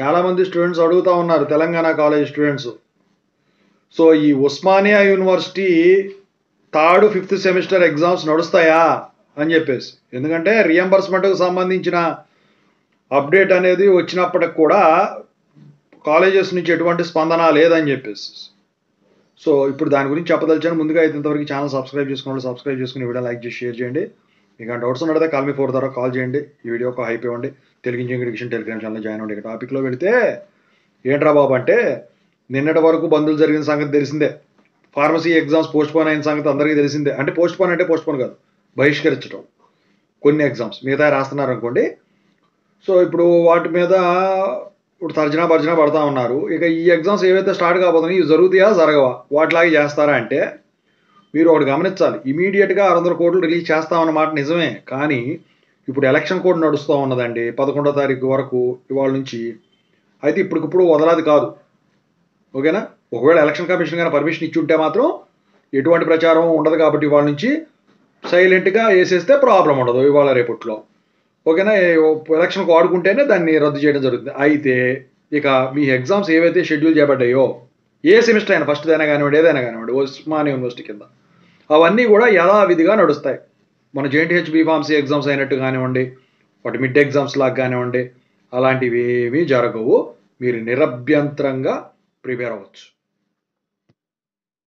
చాలామంది స్టూడెంట్స్ అడుగుతా ఉన్నారు, తెలంగాణ కాలేజ్ స్టూడెంట్స్. సో ఈ Osmania university 3rd 5th semester exams నడుస్తాయా అని చెప్పేసి. ఎందుకంటే రియంబర్స్మెంట్కి సంబంధించిన అప్డేట్ అనేది వచ్చినప్పటికి కూడా కాలేజెస్ నుంచి ఎటువంటి స్పందన లేదని చెప్పేసి. సో ఇప్పుడు దాని గురించి చెప్పదలిచాను. ముందుగా అయితే ఇంతవరకు ఛానల్ సబ్స్క్రైబ్ చేసుకుని వీడియో లైక్ చేసి షేర్ చేయండి. మీకు డౌట్స్ ఉన్నట్లయితే కాల్ మీ 4 ద్వారా కాల్ చేయండి. ఈ వీడియోకి హైప్ ఇవ్వండి. Telugu engineering education Telegram channel join అవ్వండి. టాపిక్లో వెళితే ఏంట్రా బాబు అంటే, నిన్నటి వరకు బంధువులు జరిగిన సంగతి తెలిసిందే. ఫార్మసీ ఎగ్జామ్స్ పోస్ట్పోన్ అయిన సంగతి అందరికీ తెలిసిందే. అంటే పోస్ట్పోన్ కాదు, బహిష్కరించడం కొన్ని ఎగ్జామ్స్. మిగతా రాస్తున్నారు అనుకోండి. సో ఇప్పుడు వాటి మీద ఇప్పుడు తర్జనా భర్జన పడతా ఉన్నారు. ఇక ఈ ఎగ్జామ్స్ ఏవైతే స్టార్ట్ కాబోతున్నాయి ఇవి జరుగుతాయా జరగవా, వాటిలాగే చేస్తారా అంటే మీరు ఒకటి గమనించాలి. ఇమీడియట్గా 600 కోట్లు రిలీజ్ చేస్తామన్నమాట నిజమే. కానీ ఇప్పుడు ఎలక్షన్ కోడ్ నడుస్తూ ఉన్నదండి 11వ తారీఖు వరకు ఇవాళ నుంచి. అయితే ఇప్పటికిప్పుడు వదలాది కాదు, ఓకేనా. ఒకవేళ ఎలక్షన్ కమిషన్ కానీ పర్మిషన్ ఇచ్చి ఉంటే మాత్రం ఎటువంటి ప్రచారం ఉండదు. కాబట్టి ఇవాళ నుంచి సైలెంట్గా వేసేస్తే ప్రాబ్లం ఉండదు ఇవాళ రేపట్లో, ఓకేనా. ఎలక్షన్కి వాడుకుంటేనే దాన్ని రద్దు చేయడం జరుగుతుంది. అయితే ఇక మీ ఎగ్జామ్స్ ఏవైతే షెడ్యూల్ చేయబడ్డాయో, ఏ సెమిస్టర్ అయినా ఫస్ట్ అయినా కానివ్వండి, ఏదైనా కానివ్వండి, ఉస్మానియా యూనివర్సిటీ కింద అవన్నీ కూడా యథావిధిగా నడుస్తాయి. మన JNTH B.Pharmacy ఎగ్జామ్స్ అయినట్టు కానివ్వండి, వాటి మిడ్ ఎగ్జామ్స్ లాగా కానివ్వండి, అలాంటివి ఏమీ జరగవు. మీరు నిరభ్యంతరంగా ప్రిపేర్ అవ్వచ్చు.